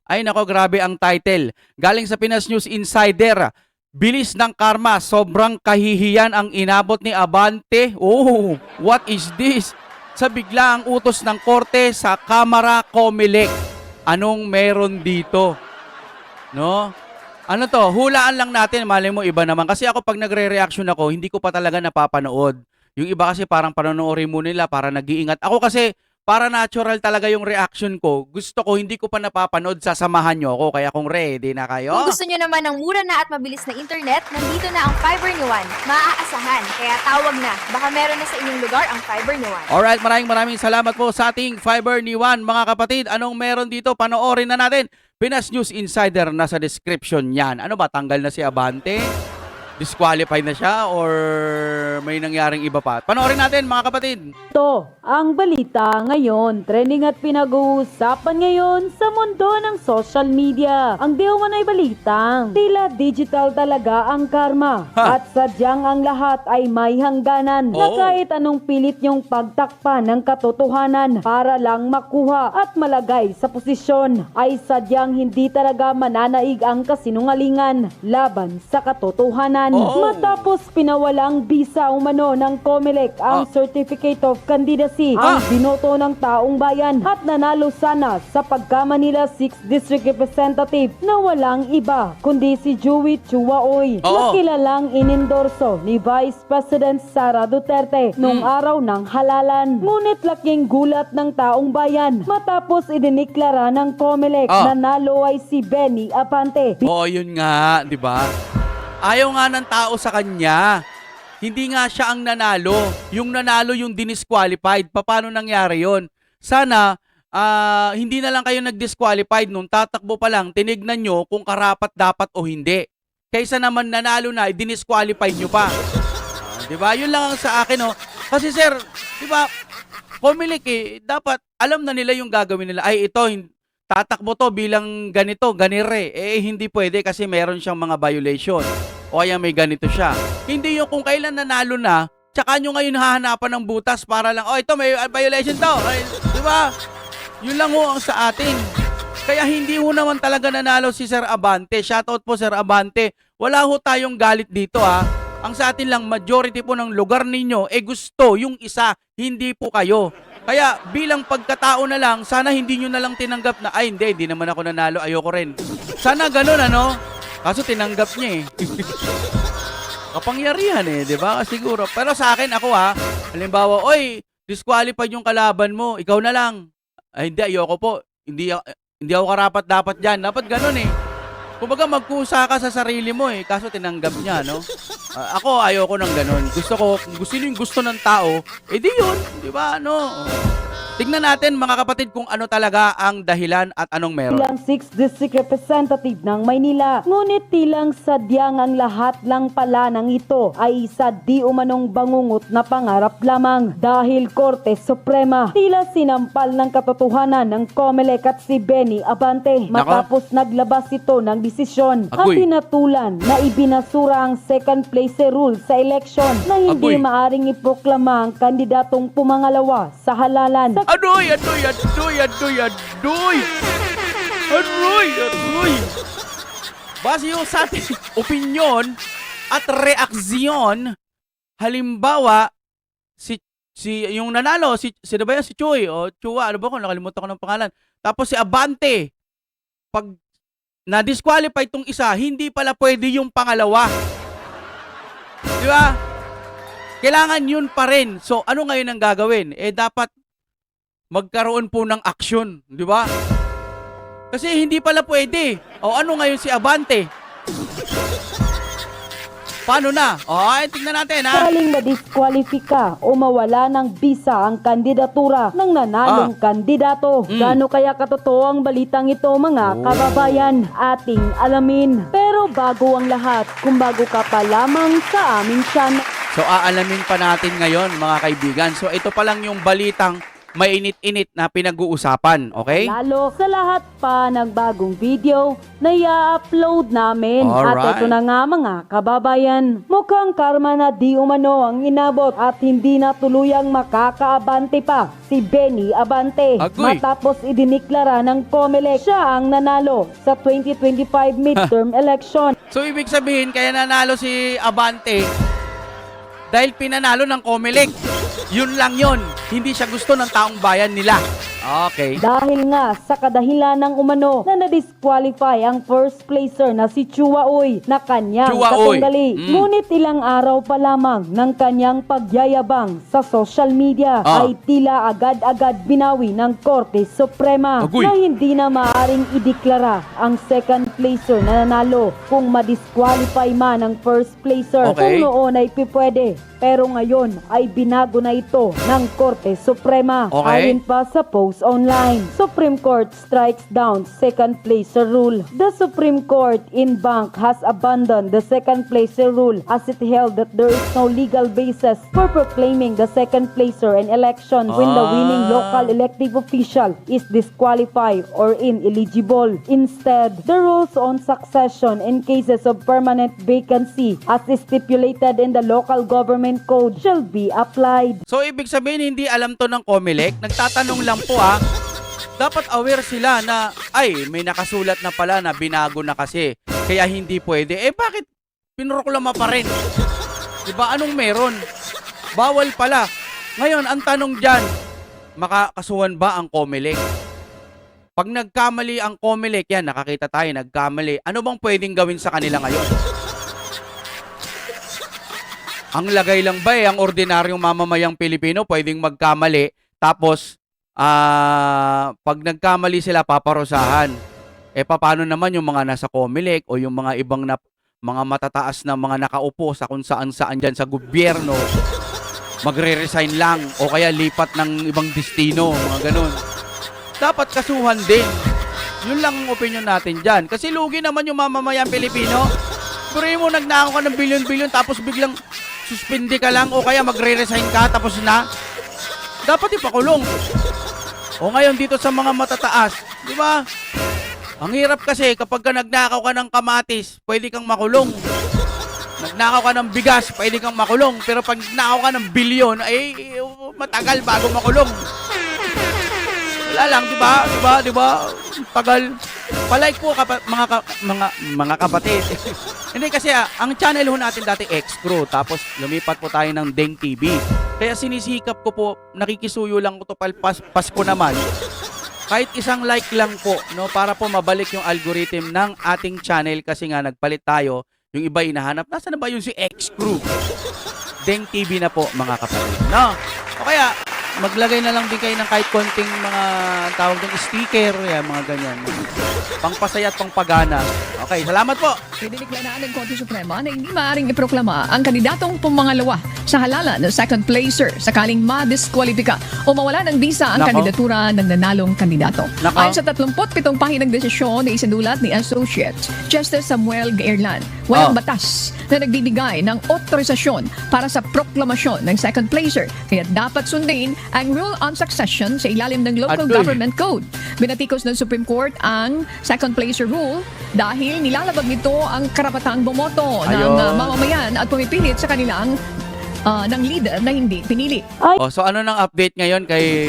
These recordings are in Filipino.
Ay nako, grabe ang title. Galing sa Pinas News Insider. Bilis ng karma, sobrang kahihiyan ang inabot ni Abante. Oh, what is this? Sa biglaang utos ng korte sa Kamara Comelec. Anong meron dito? No? Ano to? Hulaan lang natin, malay mo iba naman. Kasi ako pag nagre-reaction ako, hindi ko pa talaga napapanood. Yung iba kasi parang panonoorin mo nila para nag-iingat. Ako kasi para natural talaga yung reaction ko. Gusto ko, hindi ko pa napapanood, sasamahan nyo ako. Kaya kung ready na kayo. Kung gusto nyo naman ng mura na at mabilis na internet, nandito na ang Fiber ni Juan. Maaasahan, kaya tawag na. Baka meron na sa inyong lugar ang Fiber ni Juan. Alright, maraming salamat po sa ating Fiber ni Juan. Mga kapatid, anong meron dito? Panoorin na natin. Pinas News Insider, nasa description yan. Ano ba, tanggal na si Abante? Disqualified na siya or may nangyaring iba pa? Panoorin natin mga kapatid. Ito ang balita ngayon. Trending at pinag-uusapan ngayon sa mundo ng social media. Ang di umano'y balitang tila digital talaga ang karma. At sadyang ang lahat ay may hangganan na kahit anong pilit niyong pagtakpan ng katotohanan para lang makuha at malagay sa posisyon ay sadyang hindi talaga mananaig ang kasinungalingan laban sa katotohanan. Matapos pinawalang bisa umano ng Comelec ang Certificate of Candidacy ang binoto ng taong bayan at nanalo sana sa pagka-Manila 6th District Representative na walang iba kundi si Joey Chuaoy na kilalang inendorso ni Vice President Sara Duterte noong araw ng halalan. Ngunit laking gulat ng taong bayan matapos idiniklara ng Comelec na nanalo ay si Benny Abante. Yun nga, di ba? Ayaw nga ng tao sa kanya. Hindi nga siya ang nanalo. Yung nanalo yung dinisqualified. Paano nangyari yon? Sana hindi na lang kayo nag-disqualified nung tatakbo pa lang, tinignan nyo kung karapat dapat o hindi. Kaysa naman nanalo na, dinisqualified nyo pa. Diba? Yun lang ang sa akin. Oh. Kasi sir, diba, Comelec dapat alam na nila yung gagawin nila. Ay ito, tatakbo to bilang ganito, ganire. Hindi pwede kasi meron siyang mga violation. O kaya may ganito siya. Hindi yung kung kailan nanalo na, tsaka nyo ngayon hahanapan ng butas para lang, ito may violation to. Ay, di ba? Yun lang ho ang sa atin. Kaya hindi ho naman talaga nanalo si Sir Abante. Shoutout po Sir Abante. Wala ho tayong galit dito ha. Ang sa atin lang, majority po ng lugar ninyo, gusto yung isa, hindi po kayo. Kaya bilang pagkatao na lang, sana hindi nyo na lang tinanggap na, hindi naman ako nanalo, ayoko rin. Sana ganun ano. Kaso tinanggap niya Kapangyarihan di ba? Siguro. Pero sa akin, ako halimbawa, disqualified yung kalaban mo, ikaw na lang. Hindi, ayoko po. Hindi ako karapat dapat dyan. Dapat ganun Kumbaga magkusa ka sa sarili mo kaso tinanggap niya, no? Ako, ayoko ng ganun. Gusto yung gusto ng tao, di yun, di ba, no? Tignan natin mga kapatid kung ano talaga ang dahilan at anong meron. Tilang 6th District Representative ng Maynila. Ngunit tilang sadyang ang lahat lang pala ng ito ay isa di umanong bangungot na pangarap lamang. Dahil Korte Suprema, tila sinampal ng katotohanan ng Comelec at si Benny Abante. Matapos naglabas ito ng desisyon at tinatulan na ibinasura ang second place rule sa election na hindi maaring iproklama ang kandidatong pumangalawa sa halalan. Aroy! Base yung sa ating opinyon at reaksyon, halimbawa, yung nanalo, sino ba yan? Si Choi o Chua, ano ba ko? Nakalimutan ko ng pangalan. Tapos si Abante, pag na-disqualify tong isa, hindi pala pwede yung pangalawa. Di ba? Kailangan yun pa rin. So, ano ngayon ang gagawin? Dapat magkaroon po ng action, di ba? Kasi hindi pala pwede. Ano ngayon si Abante? Paano na? Tingnan natin Sakaling na-disqualifika o mawala ng bisa ang kandidatura ng nanalong kandidato. Gaano kaya katotoo ang balitang ito mga kababayan? Ating alamin. Pero bago ang lahat, kung bago ka pa lamang sa aming channel. So aalamin pa natin ngayon mga kaibigan. So ito pa lang yung balitang mainit-init na pinag-uusapan. Okay? Lalo sa lahat pa ng bagong video na i-upload namin. Alright. At ito na nga mga kababayan, mukhang karma na di umano ang inabot at hindi na tuluyang makakaabante pa si Benny Abante. Agoy. Matapos idiniklara ng COMELEC siya ang nanalo sa 2025 midterm election. So, ibig sabihin, kaya nanalo si Abante dahil pinanalo ng COMELEC. Yun lang yun. Hindi siya gusto ng taong bayan nila. Okay. Dahil nga sa kadahilan ng umano na na-disqualify ang first placer na si Chua Uy na kanyang Chua Uy. katunggali. Ngunit ilang araw pa lamang ng kanyang pagyayabang sa social media ay tila agad-agad binawi ng Korte Suprema Agoy. na hindi na maaaring ideklara ang second placer na nanalo kung ma-disqualify man ang first placer Okay. kung noon ay pipwede. Pero ngayon ay binago na ito ng Korte Suprema. Okay. Ayon pa sa post online, Supreme Court strikes down second placer rule. The Supreme Court in Bank has abandoned the second placer rule as it held that there is no legal basis for proclaiming the second placer in election when the winning local elective official is disqualified or ineligible. Instead, the rules on succession in cases of permanent vacancy as stipulated in the local government code shall be applied. So, ibig sabihin, hindi alam to ng COMELEC. Nagtatanong lang po dapat aware sila na, ay, may nakasulat na pala na binago na kasi. Kaya hindi pwede. Eh, bakit pinroklama pa rin? Diba? Anong meron? Bawal pala. Ngayon, ang tanong dyan, makakasuhan ba ang COMELEC? Pag nagkamali ang COMELEC, yan, nakakita tayo, nagkamali. Ano bang pwedeng gawin sa kanila ngayon? Ang lagay lang ba ang ordinaryong mamamayang Pilipino pwedeng magkamali tapos pag nagkamali sila paparusahan. Eh paano naman yung mga nasa COMELEC o yung mga ibang mga matataas na mga nakaupo sa kung saan dyan sa gobyerno, magre-resign lang o kaya lipat ng ibang destino, mga ganun. Dapat kasuhan din. Yun lang ang opinion natin dyan. Kasi lugi naman yung mamamayang Pilipino. Puri mo, nagnakaw ka ng bilyon-bilyon tapos biglang suspindi ka lang o kaya magre-resign ka tapos na. Dapat ipakulong. O ngayon dito sa mga matataas, di ba? Ang hirap kasi kapag ka nagnakaw ka ng kamatis, pwede kang makulong. Nagnakaw ka ng bigas, pwede kang makulong. Pero pag nagnakaw ka ng bilyon, ay matagal bago makulong. Wala lang, di ba? Tagal. Palike po mga kapatid. Hindi kasi ang channel ho natin dati X-Crew, tapos lumipat po tayo ng Deng TV. Kaya sinisikap ko po, nakikisuyo lang ko to Pasko naman. Kahit isang like lang po, no, para po mabalik yung algorithm ng ating channel kasi nga nagpalit tayo. Yung iba hinahanap, nasaan na ba yung si X-Crew? Deng TV na po mga kapatid. No? O kaya, maglagay na lang din kayo ng kahit konting mga tawag ng sticker, yan, mga ganyan. Pangpasaya at pangpagana. Okay, salamat po. Diniklaraan ng Korte Suprema na hindi maaaring iproklama ang kandidatong pumangalawa sa halalan ng second placer sakaling ma-disqualifika o mawala ng visa ang Nako. kandidatura ng nanalong kandidato. Nako. Ayon sa 37 pahinang desisyon na isinulat ni Associate Justice Samuel Gairlan, walang batas na nagbibigay ng otorisasyon para sa proklamasyon ng second placer, kaya dapat sundin ang rule on succession sa ilalim ng local Atoy. government code. Binatikos ng Supreme Court ang second placer rule dahil nilalabag nito ang karapatang bumoto ng Ayun. mamamayan at pumipilit sa kanilang ng leader na hindi pinili. O, so ano nang update ngayon kay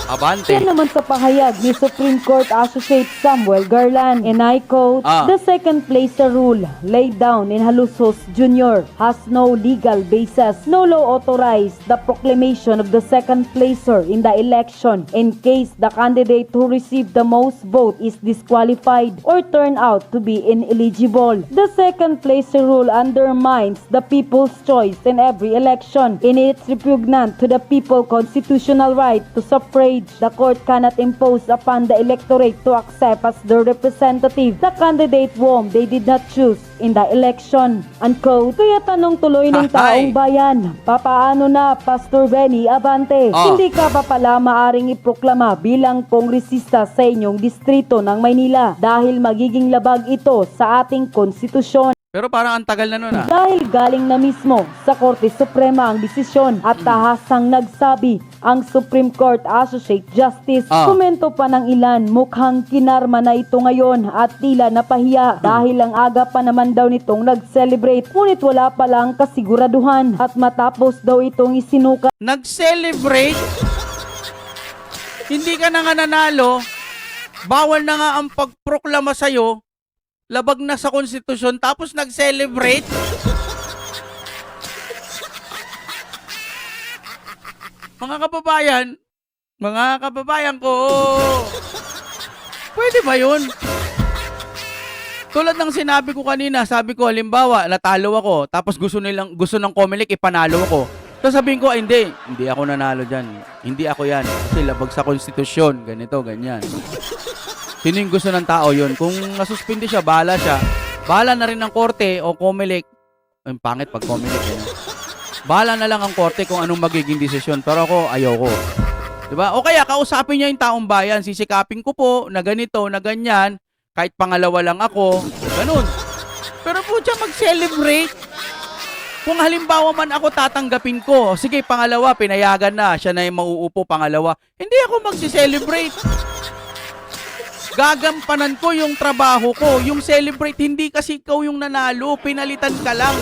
Abante? Yan naman sa pahayag ni Supreme Court Associate Samuel Garland, and I quote, "The second placer rule laid down in Halusos Jr. has no legal basis. No law authorized the proclamation of the second placer in the election in case the candidate who received the most vote is disqualified or turned out to be ineligible. The second placer rule undermines the people's choice in every election. In its repugnant to the people constitutional right to suffrage, the court cannot impose upon the electorate to accept as their representative the candidate whom they did not choose in the election." Unquote. Kaya tanong tuloy ng taong bayan, papaano na Pastor Benny Abante? Hindi ka pa pala maaring iproklama bilang kongresista sa inyong distrito ng Maynila dahil magiging labag ito sa ating konstitusyon. Pero parang ang tagal na nun ah. Dahil galing na mismo sa Korte Suprema ang desisyon at tahasang nagsabi ang Supreme Court Associate Justice. Komento pa ng ilan, mukhang kinarma na ito ngayon at tila napahiya dahil ang aga pa naman daw nitong nag-celebrate. Ngunit wala palang kasiguraduhan at matapos daw itong isinuka Nag-celebrate? Hindi ka na nga nanalo, bawal na nga ang pagproklama sa'yo, labag na sa konstitusyon, tapos nag-celebrate? Mga kababayan ko, pwede ba yun? Tulad ng sinabi ko kanina, sabi ko halimbawa, natalo ako, tapos gusto ng Comelec ipanalo ako. Sasabihin ko, hindi ako nanalo dyan. Hindi ako yan. Kasi labag sa konstitusyon, ganito, ganyan. Sino yung gusto ng tao yun? Kung nasuspindi siya, bahala siya. Bahala na rin ng korte o Comelec. Ang pangit pag Comelec. Bahala na lang ang korte kung anong magiging desisyon. Pero ako, ayoko. Diba? O kaya, kausapin niya yung taong bayan. Sisikapin ko po na ganito, na ganyan. Kahit pangalawa lang ako. Ganun. Pero po siya mag-celebrate. Kung halimbawa man ako tatanggapin ko, sige, pangalawa, pinayagan na. Siya na yung mauupo, pangalawa. Hindi ako mag-celebrate. Gagampanan ko yung trabaho ko. Yung celebrate, hindi kasi ikaw yung nanalo. Pinalitan ka lang.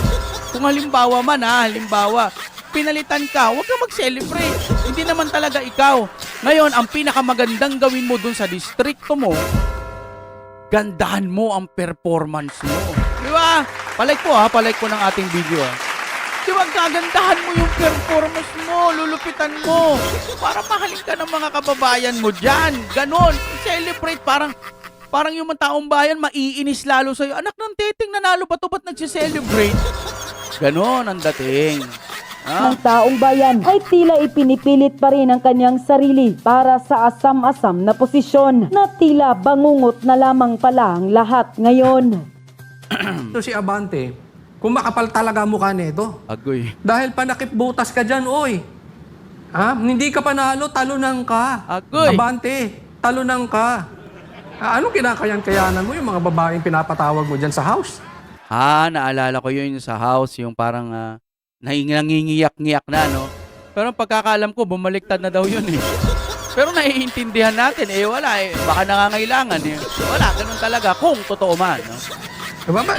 Kung halimbawa man halimbawa, pinalitan ka, huwag ka mag-celebrate. Hindi naman talaga ikaw. Ngayon, ang pinakamagandang gawin mo dun sa distrikto mo, gandahan mo ang performance mo. Di ba? Palike ko ng ating video Di ba, gagandahan mo yung performance mo, lulupitan mo, para mahalin ka ng mga kababayan mo dyan. Ganon. Celebrate, parang yung mga taong bayan, maiinis lalo sa'yo. Anak ng titing, nanalo pa to, ba't nagsiselebrate? Ganon ang dating. ng taong bayan ay tila ipinipilit pa rin ang kanyang sarili para sa asam-asam na posisyon na tila bangungot na lamang pala ang lahat ngayon. Ito si Abante, kung makapal talaga mukha nito. Agoy. Dahil panakip butas ka dyan, oy. Ha? Hindi ka panalo, talunan ka. Agoy. Abante, talunan ka. Anong kinakayan-kayanan mo yung mga babaeng pinapatawag mo dyan sa house? Naalala ko yun sa house, yung parang nangingiyak-ngiyak na, no? Pero ang pagkakaalam ko, bumaliktad na daw yun, eh. Pero naiintindihan natin, wala, baka nangangailangan, eh. Wala, ganun talaga, kung totoo man, no? Diba ba?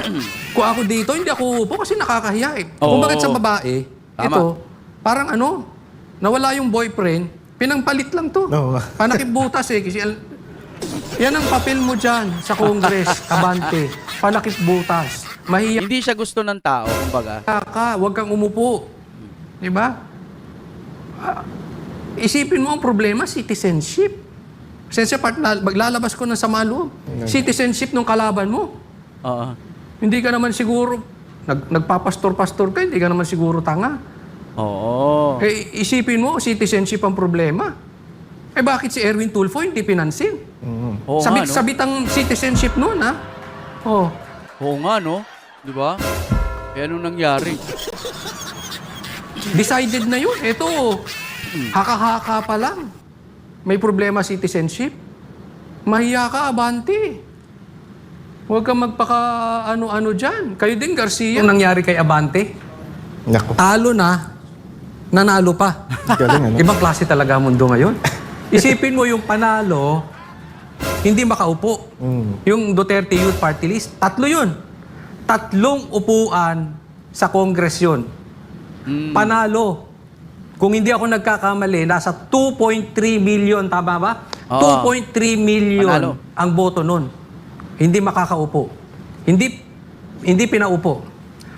Kung ako dito, hindi ako upo kasi nakakahiya, eh. Oo. Kung bakit sa babae, Tama. ito, parang nawala yung boyfriend, pinangpalit lang to. Oo. Panakip butas, eh. Kasi yan ang papel mo dyan sa Congress, Abante. Panakip butas. Mahiya Hindi siya gusto ng tao, kumbaga. ka, huwag kang umupo. Di ba? Isipin mo ang problema, citizenship. Citizenship, maglalabas ko ng sama loob. Citizenship ng kalaban mo. Oo. Hindi ka naman siguro, nagpapastor-pastor ka, hindi ka naman siguro tanga. Oo. Isipin mo, citizenship ang problema. Bakit si Erwin Tulfo hindi pinansin? Oo nga, no? Sabit ang citizenship noon, ha? Oh. Oo nga, no? Di ba? Anong nangyari? Decided na yun. Ito, haka-haka pa lang. May problema citizenship. Mahiya ka, Abante. Huwag kang magpaka-ano-ano dyan. Kayo din, Garcia. Yung nangyari kay Abante, Naku. talo na, nanalo pa. Galing, ano? Ibang klase talaga ang mundo ngayon. Isipin mo yung panalo, hindi makaupo. Yung Duterte Youth Party List, 3 yun. 3 upuan sa Congress yun. Panalo. Kung hindi ako nagkakamali, nasa 2.3 million, tama ba? Oo. 2.3 million Panalo. ang boto nun. Hindi makakaupo. Hindi pinaupo.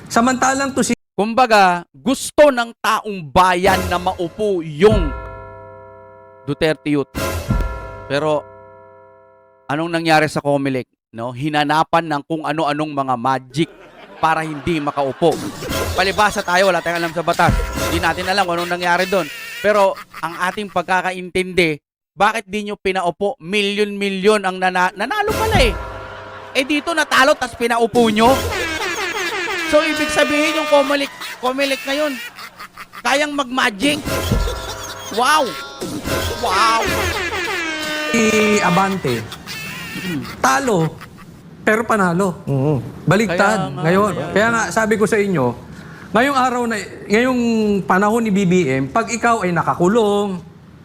Samantalang to si Kumbaga, gusto ng taong bayan na maupo yung Duterte Youth. Pero, anong nangyari sa Comelec? No? Hinanapan ng kung ano-anong mga magic para hindi makaupo. Palibasa tayo, wala tayong alam sa batas. Hindi natin alam kung anong nangyari doon. Pero, ang ating pagkakaintindi, bakit di nyo pinaupo? Milyon-milyon ang nanalo pala eh. Dito natalo, tas pinaupo nyo. So, ibig sabihin yung Comelec ngayon, kayang mag-magic. Wow! Wow! Abante, talo, pero panalo. Baliktad. Kaya nga, Ngayon, kaya- kaya nga sabi ko sa inyo, ngayong panahon ni BBM, pag ikaw ay nakakulong,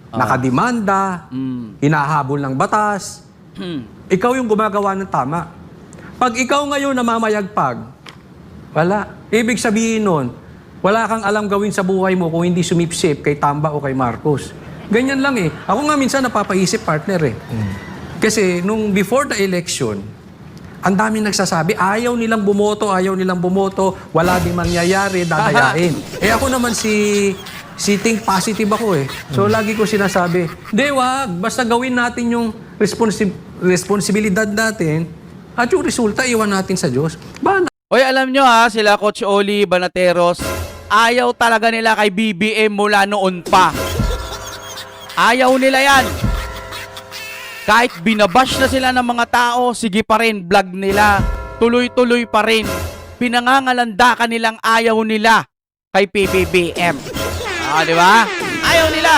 nakademanda, hinahabol ng batas, ikaw yung gumagawa ng tama. Pag ikaw ngayon namamayagpag, wala. Ibig sabihin nun, wala kang alam gawin sa buhay mo kung hindi sumipsip kay Tamba o kay Marcos. Ganyan lang eh. Ako nga minsan napapaisip, partner eh. Kasi nung before the election, ang daming nagsasabi, ayaw nilang bumoto, wala din mangyayari, dadayain. Ako naman si think positive ako eh. So lagi ko sinasabi, di wag, basta gawin natin yung responsibilidad natin at yung resulta iwan natin sa Diyos. Oy, alam nyo ha, sila Coach Oli, Banateros, ayaw talaga nila kay BBM mula noon pa. Ayaw nila yan. Kahit binabash na sila ng mga tao, sige pa rin, vlog nila. Tuloy-tuloy pa rin. Pinangangalanda ka nilang ayaw nila kay PBBM. Di ba? Ayaw nila.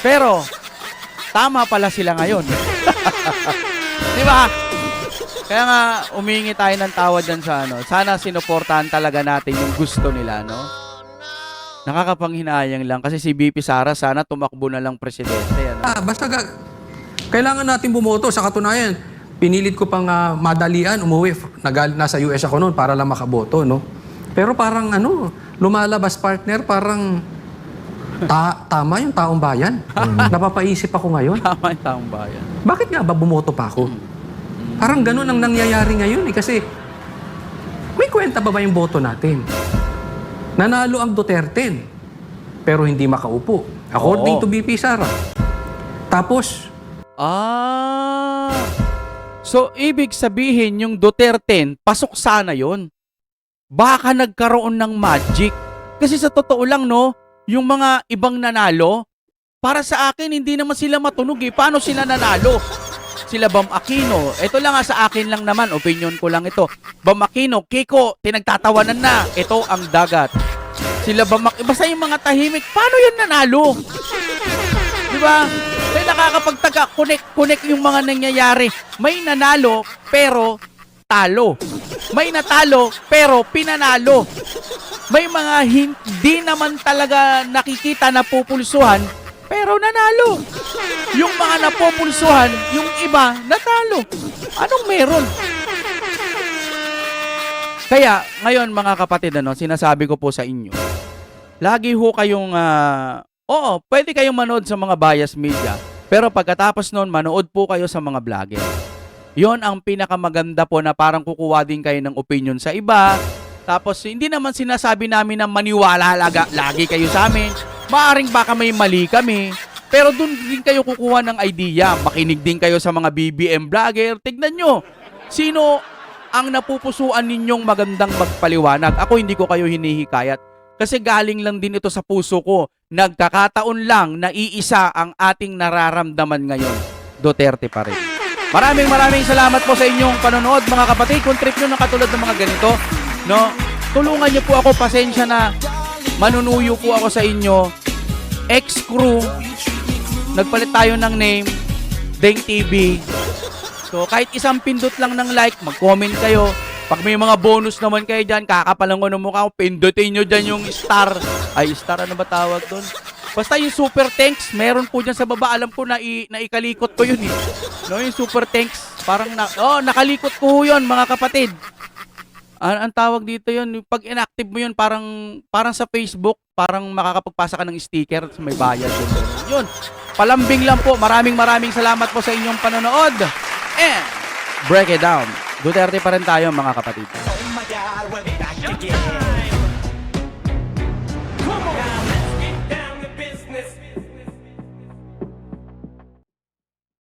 Pero, tama pala sila ngayon. Di ba? Kaya nga, umingi tayo ng tawad dyan sa ano. Sana sinuportahan talaga natin yung gusto nila, no? Nakakapanghinayang lang. Kasi si BP Sara, sana tumakbo na lang presidente. Ano? Basta kailangan natin bumoto. Sa katunayan, pinilit ko pang madalian, umuwi. Nasa US ako noon para lang makaboto, no? Pero parang lumalabas partner, parang tama yung taong bayan. Napapaisip ako ngayon. Tama yung taong bayan. Bakit nga ba bumoto pa ako? Parang ganun ang nangyayari ngayon eh. Kasi may kwenta ba yung boto natin? Nanalo ang Duterte, pero hindi makaupo. According to BP Sara. Tapos, so, ibig sabihin, yung Duterte, pasok sana yon. Baka nagkaroon ng magic. Kasi sa totoo lang, no, yung mga ibang nanalo, para sa akin, hindi naman sila matunog eh. Paano sila nanalo? Sila Bam Aquino. Ito lang sa akin lang naman, opinion ko lang ito. Bam Aquino, Kiko, tinagtatawanan na. Ito ang dagat. Sila Bam Aquino, basta yung mga tahimik, paano yan nanalo? Di ba? Kaya nakakapagtaga, connect yung mga nangyayari. May nanalo, pero talo. May natalo, pero pinanalo. May mga hindi naman talaga nakikita na pupulsuhan, pero nanalo. Yung mga napupulsuhan, yung iba, natalo. Anong meron? Kaya, ngayon mga kapatid, sinasabi ko po sa inyo, lagi ho kayong, pwede kayong manood sa mga bias media, pero pagkatapos nun, manood po kayo sa mga vlogger. Yon ang pinakamaganda po na parang kukuha din kayo ng opinion sa iba. Tapos, hindi naman sinasabi namin na maniwala lagi kayo sa amin. Maaring baka may mali kami. Pero doon din kayo kukuha ng idea. Makinig din kayo sa mga BBM vlogger. Tignan nyo, sino ang napupusuan ninyong magandang magpaliwanag. Ako hindi ko kayo hinihikayat. Kasi galing lang din ito sa puso ko. Nagkakataon lang na iisa ang ating nararamdaman ngayon. Duterte pa rin. Maraming salamat po sa inyong panonood mga kapatid. Kung trip nyo ng katulad ng mga ganito, no, tulungan nyo po ako. Pasensya na. Manunuyo po ako sa inyo. Ex-crew. Nagpalit tayo ng name. Deng TV. So, kahit isang pindot lang ng like, mag-comment kayo. Pag may mga bonus naman kayo dyan, kakapalango ng mukha ko, pindutin nyo dyan yung star. Ay, star ano ba tawag doon? Basta yung super thanks, meron po dyan sa baba. Alam ko na ikalikot ko yun eh. No, yung super thanks, parang nakalikot ko yun mga kapatid. Ang tawag dito yun, pag inactive mo yun, parang sa Facebook, parang makakapagpasa ka ng sticker sa may bayad. Yun. Palambing lang po. Maraming salamat po sa inyong panonood. And break it down. Duterte pa rin tayo mga kapatid. Oh my God, we're back again.